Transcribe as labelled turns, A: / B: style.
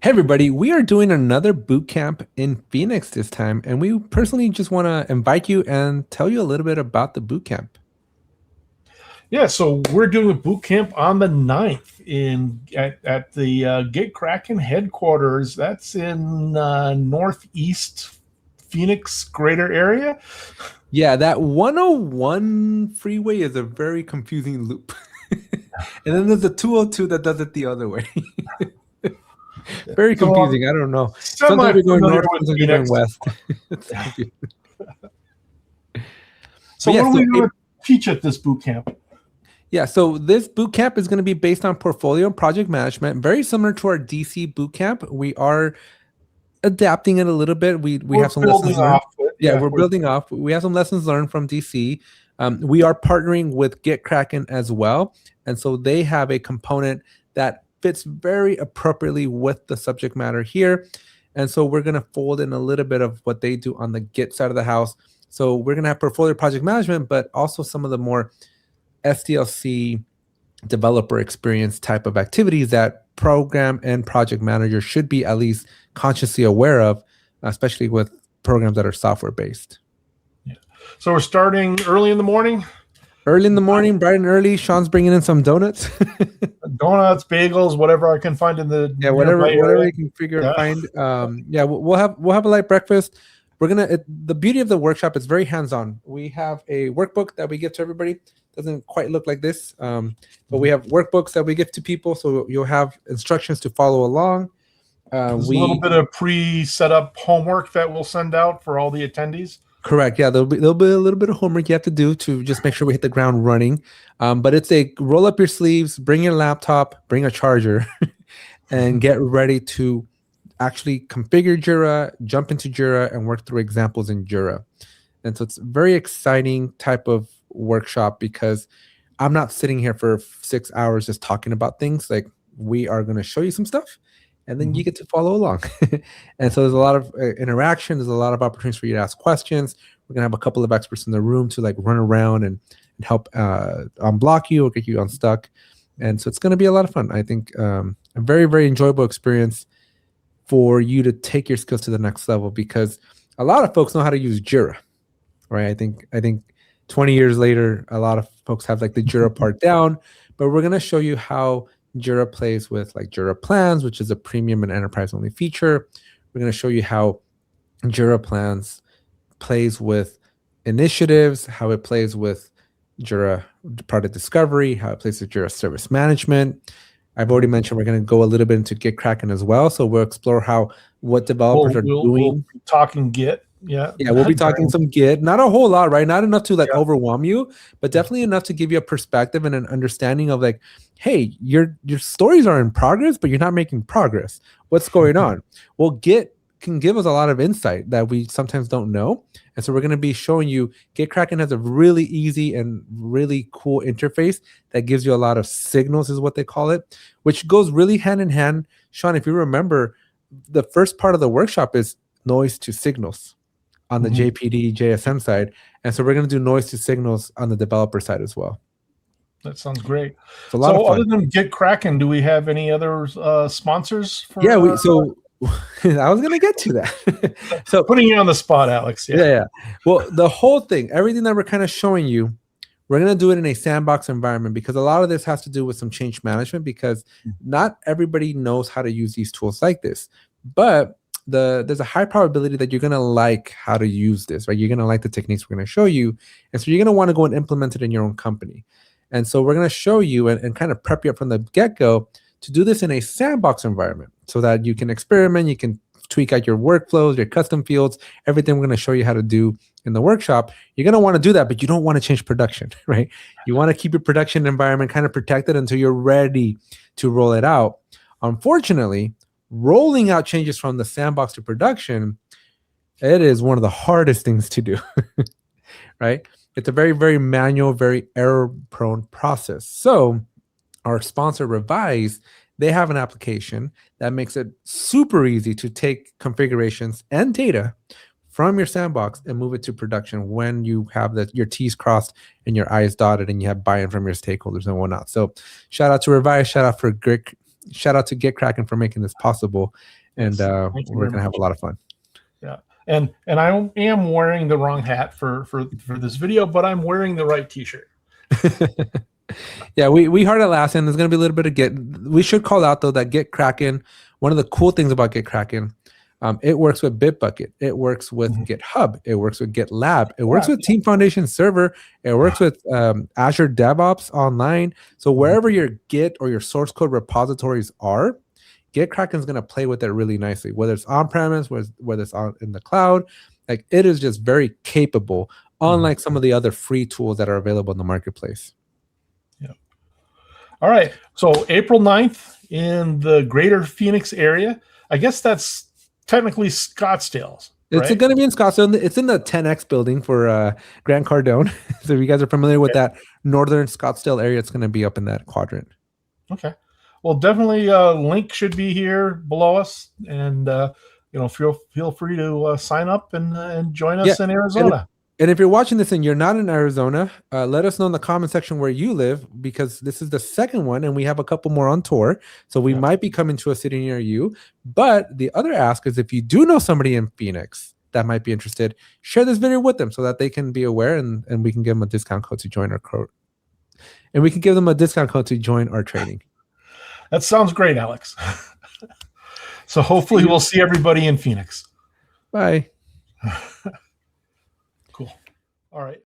A: Hey everybody, we are doing another boot camp in Phoenix this time, and we personally just want to invite you and tell you a little bit about the boot camp.
B: Yeah, so we're doing a boot camp on the 9th at the Get Kraken headquarters. That's in northeast Phoenix greater area.
A: Yeah, that 101 freeway is a very confusing loop. And then there's the 202 that does it the other way. Very confusing. I don't know. Sometimes we're going north, sometimes we're going west. It's confusing.
B: So what are we going to teach at this boot camp?
A: Yeah, so this boot camp is going to be based on portfolio and project management, very similar to our DC boot camp. We are adapting it a little bit. We have some lessons learned. Yeah, we're building off. We have some lessons learned from DC. We are partnering with Get Kraken as well, and so they have a component that fits very appropriately with the subject matter here. And so we're going to fold in a little bit of what they do on the Git side of the house. So we're going to have portfolio project management, but also some of the more SDLC developer experience type of activities that program and project managers should be at least consciously aware of, especially with programs that are software based.
B: Yeah. So we're starting early in the morning.
A: Early in the morning, bright and early. Sean's bringing in some donuts.
B: Donuts, bagels, whatever I can find in the
A: whatever you can find. We'll have a light breakfast. We're gonna. The beauty of the workshop is very hands-on. We have a workbook that we give to everybody. Doesn't quite look like this, but we have workbooks that we give to people, so you'll have instructions to follow along.
B: There's a little bit of pre-set up homework that we'll send out for all the attendees.
A: Correct. Yeah, there'll be a little bit of homework you have to do to just make sure we hit the ground running. But it's a roll up your sleeves, bring your laptop, bring a charger, and get ready to actually configure Jira, jump into Jira, and work through examples in Jira. And so it's a very exciting type of workshop because I'm not sitting here for 6 hours just talking about things. Like, we are going to show you some stuff, and then you get to follow along. And so there's a lot of interaction. There's a lot of opportunities for you to ask questions. We're going to have a couple of experts in the room to like run around and help unblock you or get you unstuck. And so it's going to be a lot of fun. I think a very, very enjoyable experience for you to take your skills to the next level, because a lot of folks know how to use Jira, right? I think 20 years later, a lot of folks have like the Jira part down, but we're going to show you how Jira plays with like Jira Plans, which is a premium and enterprise only feature. We're going to show you how Jira Plans plays with initiatives, how it plays with Jira product discovery, how it plays with Jira service management. I've already mentioned we're going to go a little bit into Get Kraken as well. So we'll explore what developers are doing.
B: We'll be talking Git. Yeah,
A: we'll be talking some Git. Not a whole lot, right? Not enough to like overwhelm you, but definitely enough to give you a perspective and an understanding of like, hey, your stories are in progress, but you're not making progress. What's going on? Well, Git can give us a lot of insight that we sometimes don't know. And so we're going to be showing you Get Kraken has a really easy and really cool interface that gives you a lot of signals, is what they call it, which goes really hand in hand. Sean, if you remember, the first part of the workshop is noise to signals on the JPD, JSM side. And so we're going to do noise to signals on the developer side as well.
B: That sounds great.
A: It's a lot of fun.
B: Other than Get Kraken, do we have any other sponsors?
A: I was going to get to that. So
B: putting you on the spot, Alex.
A: Yeah. Well, the whole thing, everything that we're kind of showing you, we're going to do it in a sandbox environment, because a lot of this has to do with some change management, because not everybody knows how to use these tools like this. But there's a high probability that you're going to like how to use this, right? You're going to like the techniques we're going to show you. And so you're going to want to go and implement it in your own company. And so we're going to show you and kind of prep you up from the get-go to do this in a sandbox environment so that you can experiment, you can tweak out your workflows, your custom fields, everything we're going to show you how to do in the workshop. You're going to want to do that, but you don't want to change production, right? You want to keep your production environment kind of protected until you're ready to roll it out. Unfortunately, rolling out changes from the sandbox to production, it is one of the hardest things to do, right? It's a very, very manual, very error-prone process. So our sponsor, Revise, they have an application that makes it super easy to take configurations and data from your sandbox and move it to production when you have your T's crossed and your I's dotted and you have buy-in from your stakeholders and whatnot. So shout out to Revise, shout out for shout out to Get Kraken for making this possible, and
B: Yes. Thank you
A: we're
B: very
A: gonna have
B: much.
A: a lot of fun.
B: Yeah. And I am wearing the wrong hat for this video, but I'm wearing the right t-shirt.
A: Yeah, we heard Atlassian. There's gonna be a little bit of Git. We should call out though that Git Kraken. One of the cool things about Git Kraken, it works with Bitbucket. It works with GitHub. It works with GitLab. It works with Team Foundation Server. It works with Azure DevOps Online. So wherever your Git or your source code repositories are, Git Kraken is gonna play with it really nicely. Whether it's on premise, whether it's on in the cloud, like it is just very capable. Unlike some of the other free tools that are available in the marketplace.
B: All right. So April 9th in the greater Phoenix area. I guess that's technically Scottsdale.
A: It's
B: right?
A: going to be in Scottsdale. It's in the 10X building for Grant Cardone. So if you guys are familiar with that northern Scottsdale area, it's going to be up in that quadrant.
B: Okay. Well, definitely link should be here below us. And, feel free to sign up and join us in Arizona.
A: And if you're watching this and you're not in Arizona, let us know in the comment section where you live, because this is the second one and we have a couple more on tour. So we might be coming to a city near you. But the other ask is, if you do know somebody in Phoenix that might be interested, share this video with them so that they can be aware, and we can give them a discount code to join our code. And we can give them a discount code to join our training.
B: That sounds great, Alex. So hopefully we'll see everybody in Phoenix.
A: Bye.
B: Cool. All right.